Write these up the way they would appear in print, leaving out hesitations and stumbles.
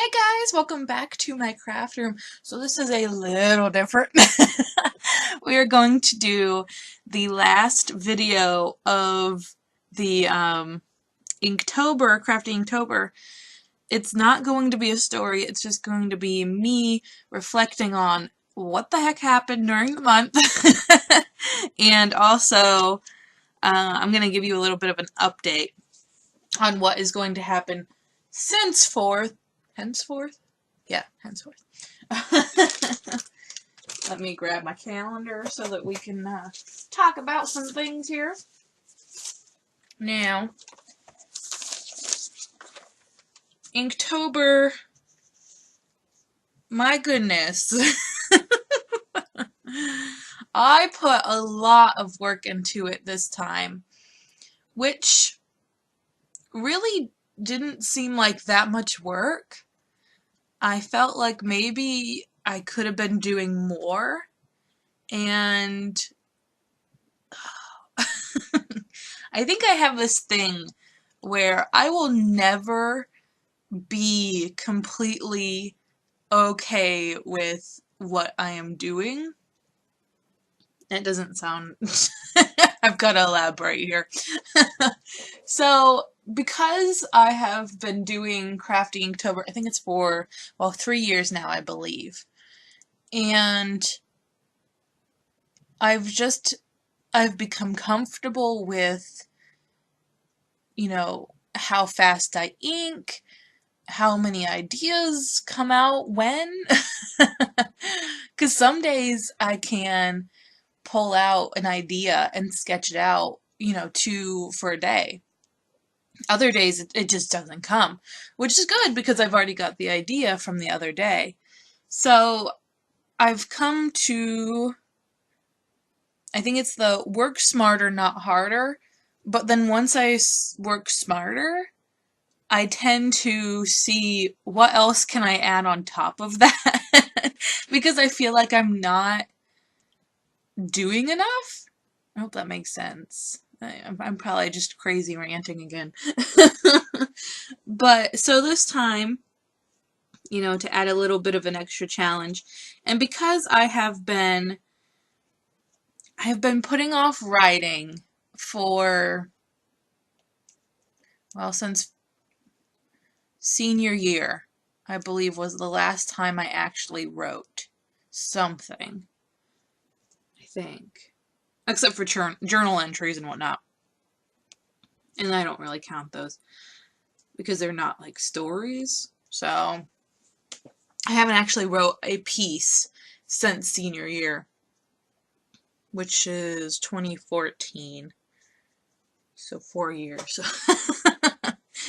Hey guys, welcome back to my craft room. So this is a little different. We are going to do the last video of the Inktober, Crafty Inktober. It's not going to be a story, it's just going to be me reflecting on what the heck happened during the month. And also, I'm going to give you a little bit of an update on what is going to happen henceforth? Yeah, henceforth. Let me grab my calendar so that we can talk about some things here. Now, Inktober, my goodness. I put a lot of work into it this time, which really didn't seem like that much work. I felt like maybe I could have been doing more, and I think I have this thing where I will never be completely okay with what I am doing. It doesn't sound... I've got to elaborate here. So, because I have been doing Crafty Inktober, I think it's for, 3 years now, I believe. And I've become comfortable with, how fast I ink, how many ideas come out when. Because some days I can pull out an idea and sketch it out, 2 for a day. Other days it just doesn't come, which is good because I've already got the idea from the other day. So I've come to, I think it's the work smarter, not harder. But then once I work smarter, I tend to see what else can I add on top of that. Because I feel like I'm not doing enough. I hope that makes sense. I'm probably just crazy ranting again. But so this time, to add a little bit of an extra challenge, and because I have been putting off writing for, since senior year, I believe, was the last time I actually wrote something. I think. Except for journal entries and whatnot. And I don't really count those because they're not like stories. So I haven't actually wrote a piece since senior year, which is 2014. So 4 years.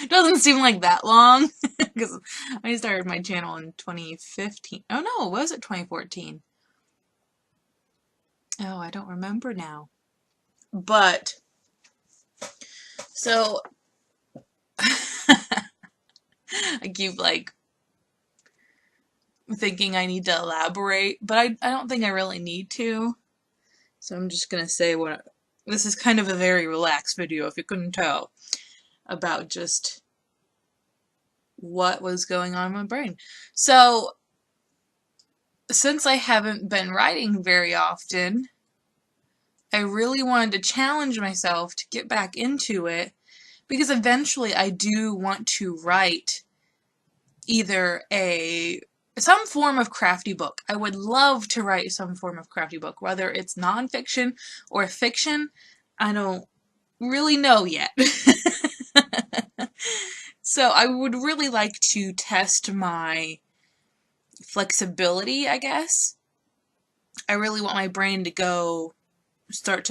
It doesn't seem like that long because I started my channel in 2015. Oh no, was it 2014? Oh, I don't remember now. But, so, I keep, thinking I need to elaborate, but I don't think I really need to. So I'm just gonna say this is kind of a very relaxed video, if you couldn't tell, about just what was going on in my brain. So, since I haven't been writing very often, I really wanted to challenge myself to get back into it, because eventually I do want to write either some form of crafty book. I would love to write some form of crafty book, whether it's nonfiction or fiction. I don't really know yet. So I would really like to test my flexibility, I guess. I really want my brain to start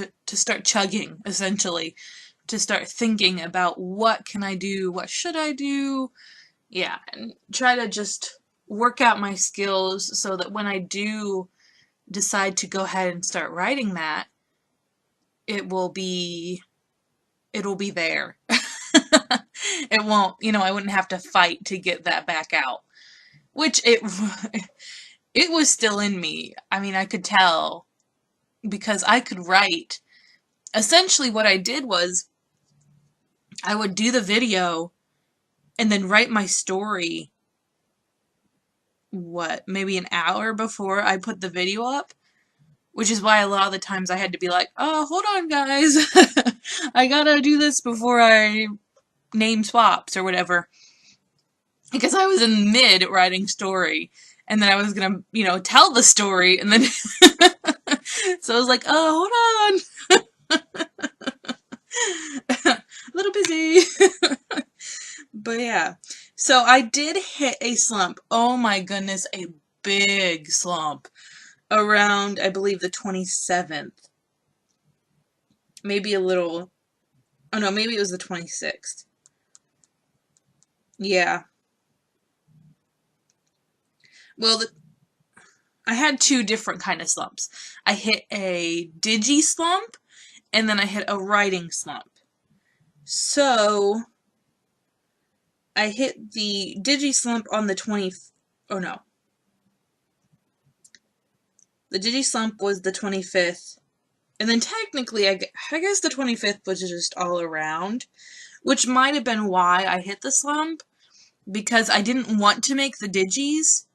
chugging, essentially, to start thinking about what can I do, what should I do, yeah, and try to just work out my skills so that when I do decide to go ahead and start writing that, it'll be there. It won't, I wouldn't have to fight to get that back out, which it was still in me. I mean, I could tell because I could write. Essentially what I did was I would do the video and then write my story what, maybe an hour before I put the video up, which is why a lot of the times I had to be like, oh, hold on, guys. I gotta do this before I name swaps or whatever. Because I was in mid writing story, and then I was gonna, tell the story, and then so I was like, oh, hold on. A little busy. But yeah, so I did hit a slump. Oh my goodness, a big slump around, I believe, the 27th. Maybe a little, oh no, maybe it was the 26th. Yeah. Well, I had two different kind of slumps. I hit a digi slump, and then I hit a writing slump. So I hit the digi slump on the 20th. Oh no. The digi slump was the 25th. And then technically, I guess the 25th was just all around, which might have been why I hit the slump, because I didn't want to make the digis,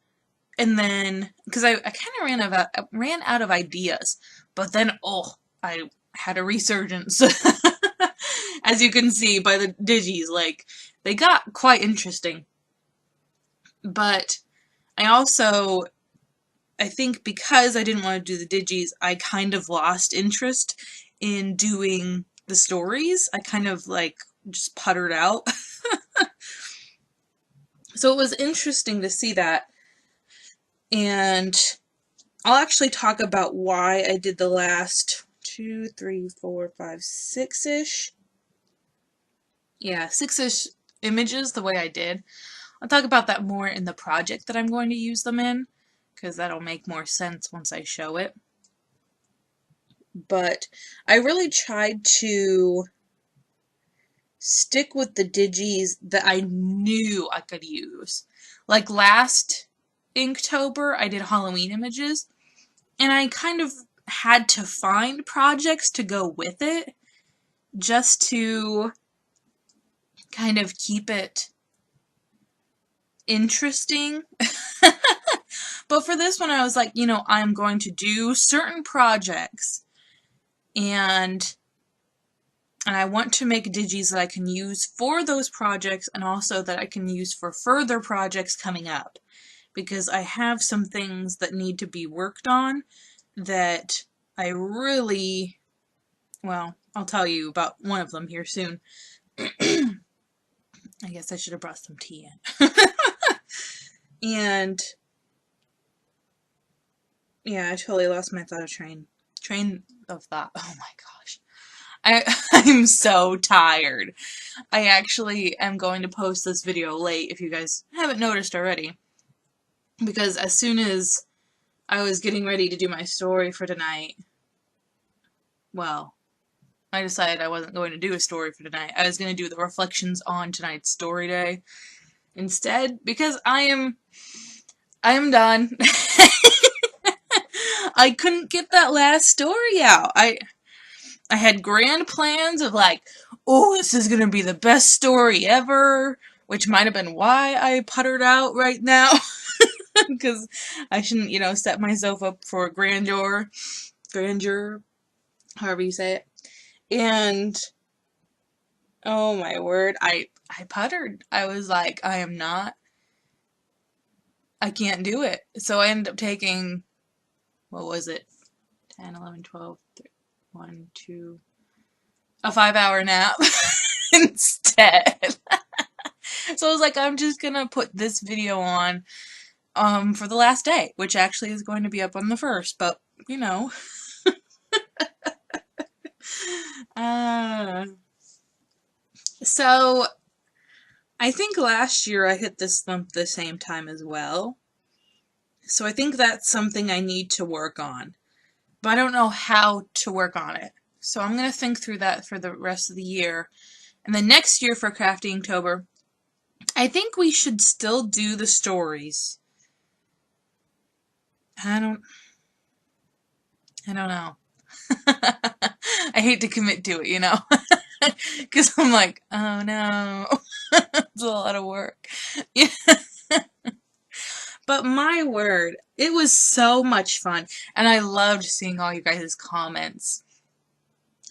and then, because I kind of ran out of ideas, but then, I had a resurgence. As you can see by the digis, like, they got quite interesting. But I think because I didn't want to do the digis, I kind of lost interest in doing the stories. I kind of, just puttered out. So it was interesting to see that. And I'll actually talk about why I did the last 2, 3, 4, 5, 6-ish. Yeah, 6-ish images the way I did. I'll talk about that more in the project that I'm going to use them in, because that'll make more sense once I show it. But I really tried to stick with the digis that I knew I could use. Like last Inktober, I did Halloween images, and I kind of had to find projects to go with it, just to kind of keep it interesting. But for this one, I was like, I'm going to do certain projects, and I want to make digis that I can use for those projects, and also that I can use for further projects coming up, because I have some things that need to be worked on that I really, well, I'll tell you about one of them here soon. I guess I should have brought some tea in. And yeah, I totally lost my train of thought. Oh my gosh. I'm so tired. I actually am going to post this video late, if you guys haven't noticed already, because as soon as I was getting ready to do my story for tonight, well, I decided I wasn't going to do a story for tonight. I was going to do the reflections on tonight's story day instead, because I am done. I couldn't get that last story out. I had grand plans of this is going to be the best story ever, which might have been why I puttered out right now, because I shouldn't, set myself up for grandeur, however you say it. And oh my word, I puttered. I was like, I can't do it. So I ended up taking, what was it, 10, 11, 12, 1, 2, a 5-hour nap instead. So I was like, I'm just gonna put this video on for the last day, which actually is going to be up on the 1st, but so I think last year I hit this slump the same time as well. So I think that's something I need to work on. But I don't know how to work on it. So I'm going to think through that for the rest of the year. And then next year for Crafty Inktober, I think we should still do the stories. I don't know. I hate to commit to it, because I'm like, oh no, it's a lot of work. Yeah. But But my word, it was so much fun, and I loved seeing all you guys' comments.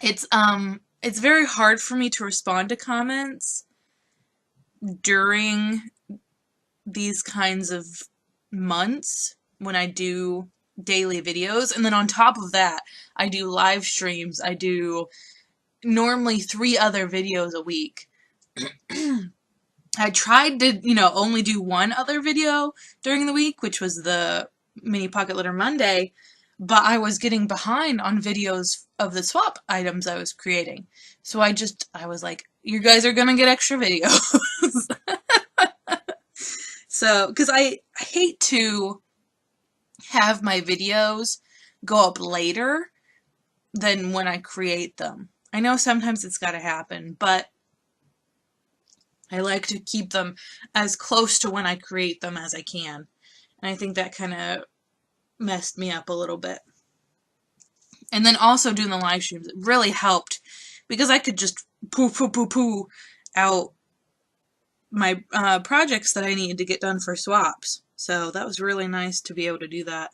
It's very hard for me to respond to comments during these kinds of months when I do daily videos, and then on top of that, I do live streams. I do normally 3 other videos a week. I tried to, only do 1 other video during the week, which was the Mini Pocket Letter Monday, but I was getting behind on videos of the swap items I was creating. So I was like, you guys are gonna get extra videos. So, because I hate to have my videos go up later than when I create them. I know sometimes it's gotta happen, but I like to keep them as close to when I create them as I can. And I think that kind of messed me up a little bit. And then also doing the live streams, it really helped because I could just poo out my projects that I needed to get done for swaps. So that was really nice to be able to do that.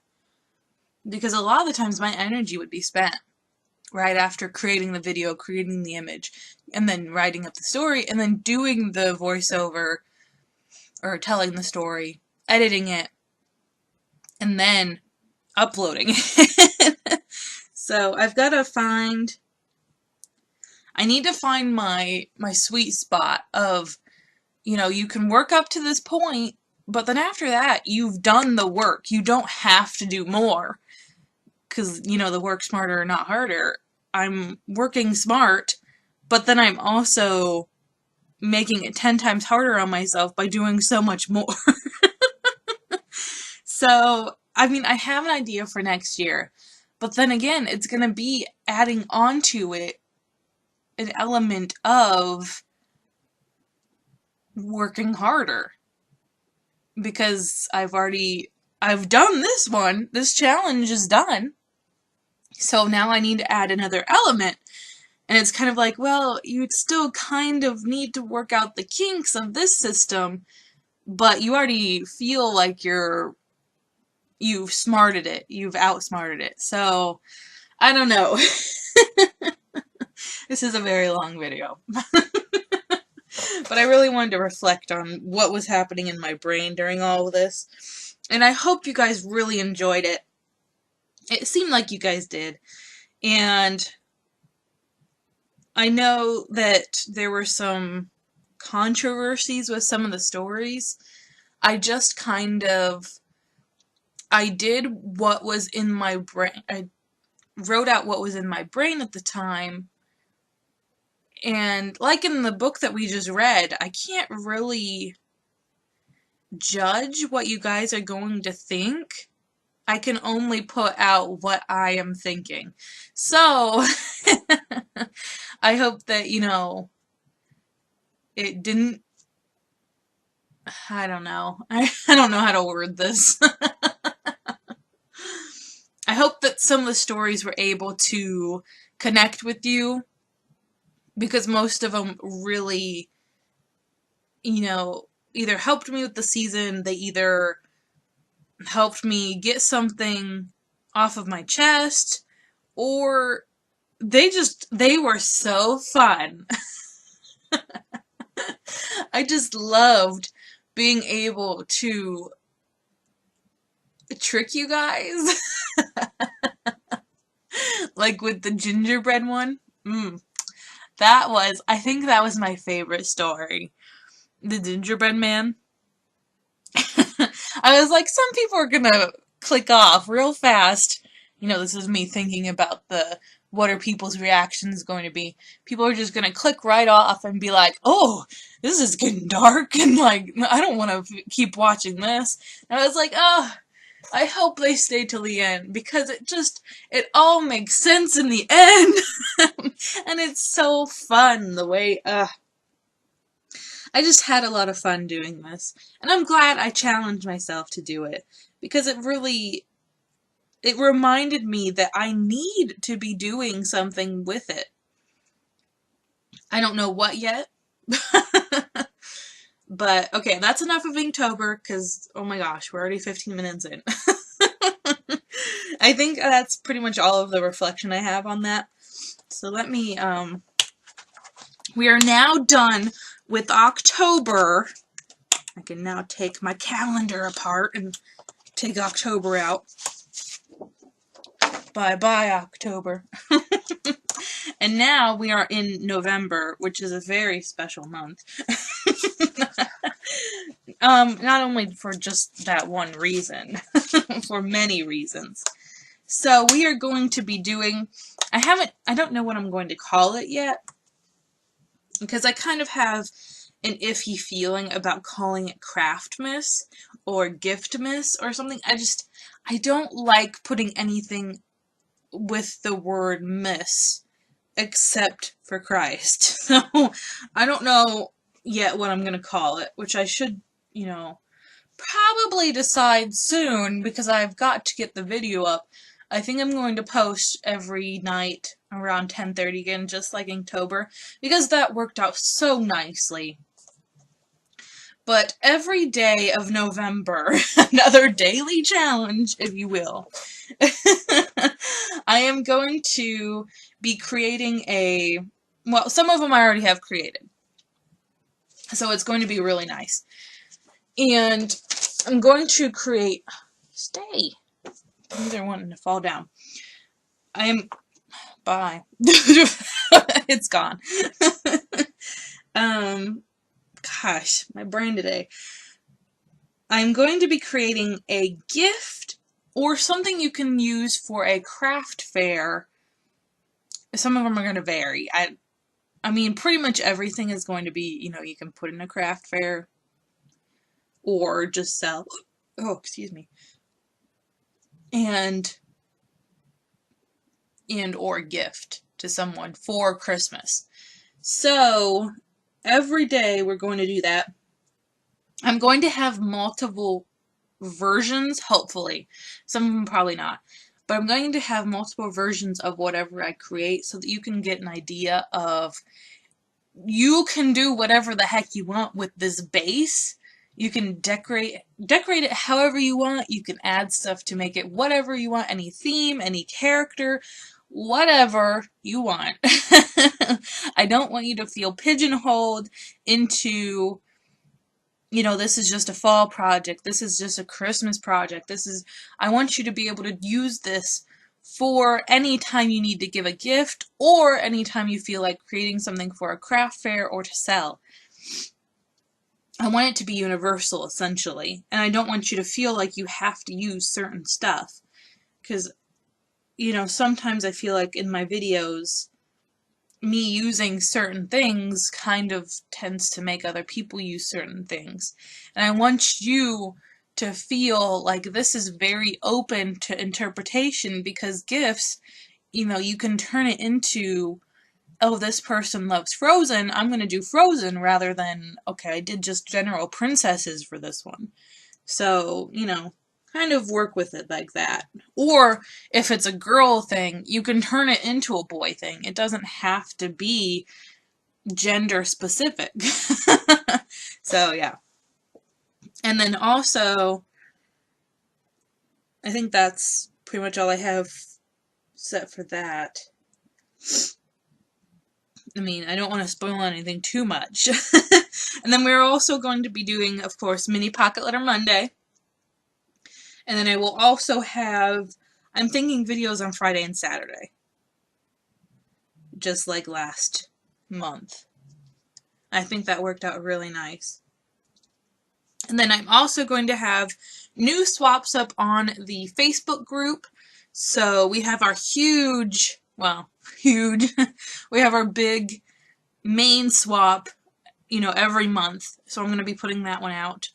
Because a lot of the times my energy would be spent right after creating the video, creating the image, and then writing up the story, and then doing the voiceover, or telling the story, editing it, and then uploading it. So I've got to I need to find my sweet spot of, you can work up to this point, but then after that, you've done the work. You don't have to do more. Because, the work smarter, not harder. I'm working smart, but then I'm also making it 10 times harder on myself by doing so much more. So, I have an idea for next year, but then again, it's going to be adding onto it an element of working harder. Because I've done this one. This challenge is done. So now I need to add another element. And it's kind of like, well, you'd still kind of need to work out the kinks of this system, but you already feel like you've smarted it. You've outsmarted it. So, I don't know. This is a very long video. But I really wanted to reflect on what was happening in my brain during all of this. And I hope you guys really enjoyed it. It seemed like you guys did. And I know that there were some controversies with some of the stories. I just I did what was in my brain. I wrote out what was in my brain at the time. And like in the book that we just read, I can't really judge what you guys are going to think. I can only put out what I am thinking. So, I hope that, it didn't... I don't know. I don't know how to word this. I hope that some of the stories were able to connect with you, because most of them really, either helped me with the season, they either helped me get something off of my chest, or they were so fun. I just loved being able to trick you guys. Like with the gingerbread one. I think that was my favorite story. The gingerbread man. I was like, some people are gonna click off real fast. This is me thinking about what are people's reactions going to be. People are just gonna click right off and be like, oh, this is getting dark, and like, I don't want to keep watching this. And I was like, oh, I hope they stay till the end, because it all makes sense in the end. And it's so fun the way, I just had a lot of fun doing this. And I'm glad I challenged myself to do it, because it reminded me that I need to be doing something with it. I don't know what yet, But, okay, that's enough of Inktober, because, oh my gosh, we're already 15 minutes in. I think that's pretty much all of the reflection I have on that. So let me, we are now done with October. I can now take my calendar apart and take October out. Bye-bye, October. And now we are in November, which is a very special month. Not only for just that one reason, for many reasons. So we are going to be doing, I don't know what I'm going to call it yet, because I kind of have an iffy feeling about calling it Craftmas or Giftmas or something. I don't like putting anything with the word miss except for Christ. So I don't know yet what I'm going to call it, which I should, you know, probably decide soon because I've got to get the video up. I think I'm going to post every night around 10:30 again, just like Inktober, because that worked out so nicely. But every day of November, another daily challenge, if you will, I am going to be creating well, some of them I already have created. So it's going to be really nice. And I'm going to create, stay. These are wanting to fall down. Bye. It's gone. Gosh, my brain today. I'm going to be creating a gift or something you can use for a craft fair. Some of them are going to vary. I mean, pretty much everything is going to be, you know, you can put in a craft fair or just sell. Oh, excuse me. And or gift to someone for Christmas. So every day we're going to do that. I'm going to have multiple versions, hopefully. Some of them probably not. But I'm going to have multiple versions of whatever I create so that you can get an idea of, you can do whatever the heck you want with this base. You can decorate it however you want. You can add stuff to make it whatever you want, any theme, any character, whatever you want. I don't want you to feel pigeonholed into, you know, this is just a fall project, this is just a Christmas project, I want you to be able to use this for any time you need to give a gift or any time you feel like creating something for a craft fair or to sell. I want it to be universal, essentially, and I don't want you to feel like you have to use certain stuff, because, you know, sometimes I feel like in my videos, me using certain things kind of tends to make other people use certain things. And I want you to feel like this is very open to interpretation, because gifts, you know, you can turn it into, oh, this person loves Frozen, I'm going to do Frozen, rather than, okay, I did just general princesses for this one. So, you know, kind of work with it like that. Or if it's a girl thing, you can turn it into a boy thing. It doesn't have to be gender specific. So, yeah. And then also, I think that's pretty much all I have set for that. I mean, I don't want to spoil anything too much. And then we're also going to be doing, of course, Mini Pocket Letter Monday. And then I will also have, I'm thinking videos on Friday and Saturday. Just like last month. I think that worked out really nice. And then I'm also going to have new swaps up on the Facebook group. So we have our huge, well, huge, we have our big main swap, you know, every month. So I'm going to be putting that one out.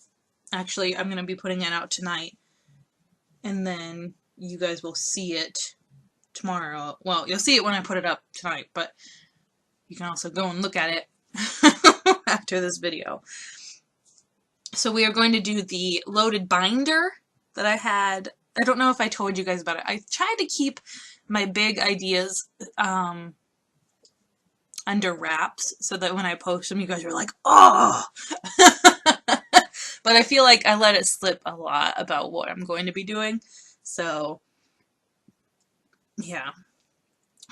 Actually, I'm going to be putting it out tonight. And then you guys will see it tomorrow. Well, you'll see it when I put it up tonight, but you can also go and look at it after this video. So we are going to do the loaded binder that I had. I don't know if I told you guys about it. I tried to keep my big ideas under wraps so that when I post them, you guys are like, oh! But I feel like I let it slip a lot about what I'm going to be doing. So, yeah.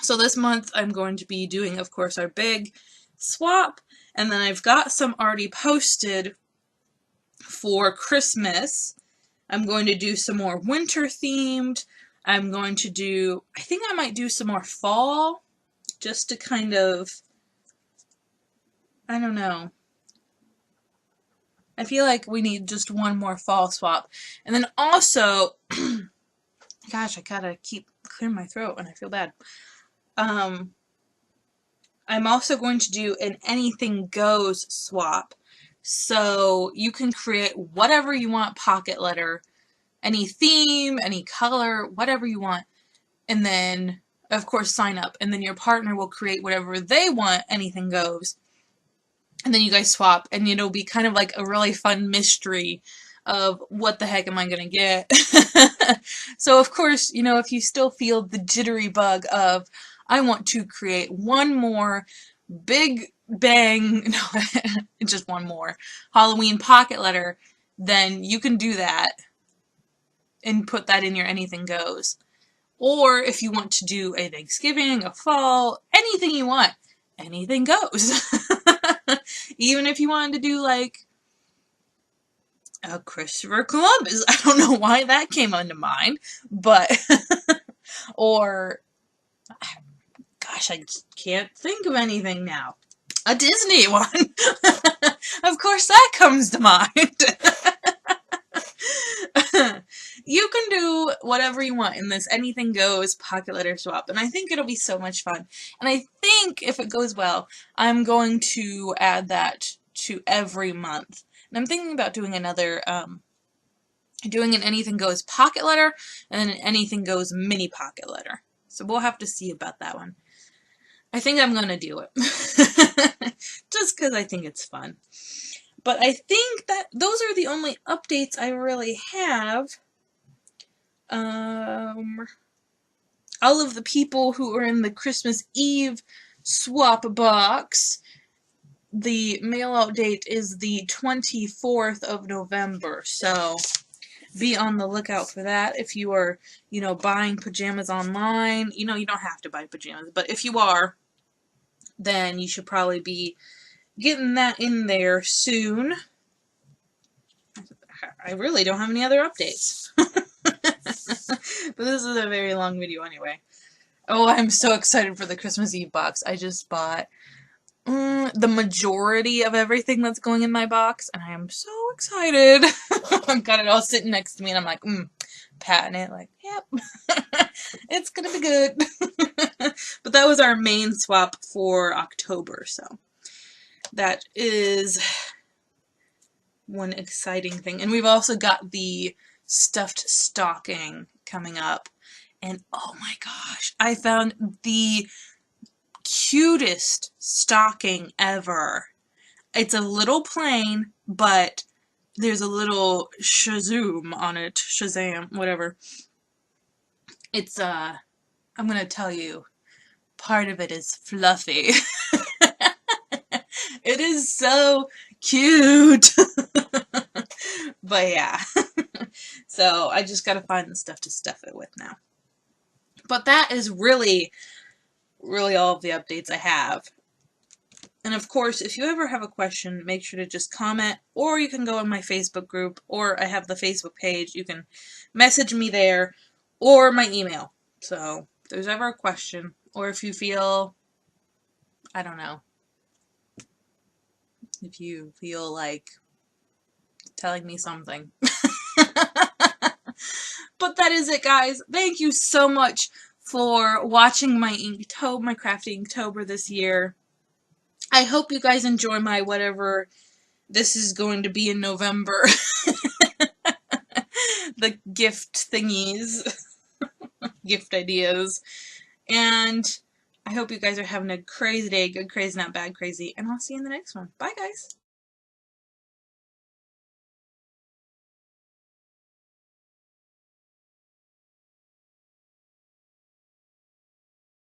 So this month I'm going to be doing, of course, our big swap. And then I've got some already posted for Christmas. I'm going to do some more winter themed. I'm going to do, I think I might do some more fall, just to kind of, I don't know. I feel like we need just one more fall swap. And then also, gosh, I gotta keep clearing my throat and I feel bad. I'm also going to do an anything goes swap. So you can create whatever you want pocket letter, any theme, any color, whatever you want. And then, of course, sign up. And then your partner will create whatever they want, anything goes. And then you guys swap, and it'll be kind of like a really fun mystery of what the heck am I gonna get. So, of course, you know, if you still feel the jittery bug of, I want to create one more big bang, no, just one more Halloween pocket letter, then you can do that and put that in your anything goes. Or if you want to do a Thanksgiving, a fall, anything you want, anything goes. Even if you wanted to do like a Christopher Columbus, I don't know why that came into mind, but or gosh, I can't think of anything now. A Disney one. Of course that comes to mind. You can do whatever you want in this anything goes pocket letter swap, and I think it'll be so much fun. And I think if it goes well, I'm going to add that to every month. And I'm thinking about doing another, doing an anything goes pocket letter, and then an anything goes mini pocket letter. So we'll have to see about that one. I think I'm going to do it. Just because I think it's fun. But I think that those are the only updates I really have. All of the people who are in the Christmas Eve swap box, the mail-out date is the 24th of November, so be on the lookout for that. If you are, you know, buying pajamas online, you know, you don't have to buy pajamas, but if you are, then you should probably be getting that in there soon. I really don't have any other updates. But this is a very long video anyway. Oh, I'm so excited for the Christmas Eve box. I just bought the majority of everything that's going in my box, and I am so excited. I've got it all sitting next to me, and I'm like, patting it, like, yep, it's gonna be good. But that was our main swap for October, so that is one exciting thing. And we've also got the stuffed stocking coming up. And oh my gosh, I found the cutest stocking ever. It's a little plain, but there's a little shazoom on it. Shazam, whatever. It's, I'm gonna tell you, part of it is fluffy. It is so cute. But yeah. So I just gotta find the stuff to stuff it with now. But that is really all of the updates I have. And of course, if you ever have a question, make sure to just comment, or you can go in my Facebook group, or I have the Facebook page. You can message me there, or my email. So if there's ever a question, or if you feel, I don't know, if you feel like telling me something. But that is it, guys. Thank you so much for watching my Inktober, my Crafty Inktober this year. I hope you guys enjoy my whatever this is going to be in November. The gift thingies. Gift ideas. And I hope you guys are having a crazy day. Good crazy, not bad crazy. And I'll see you in the next one. Bye, guys.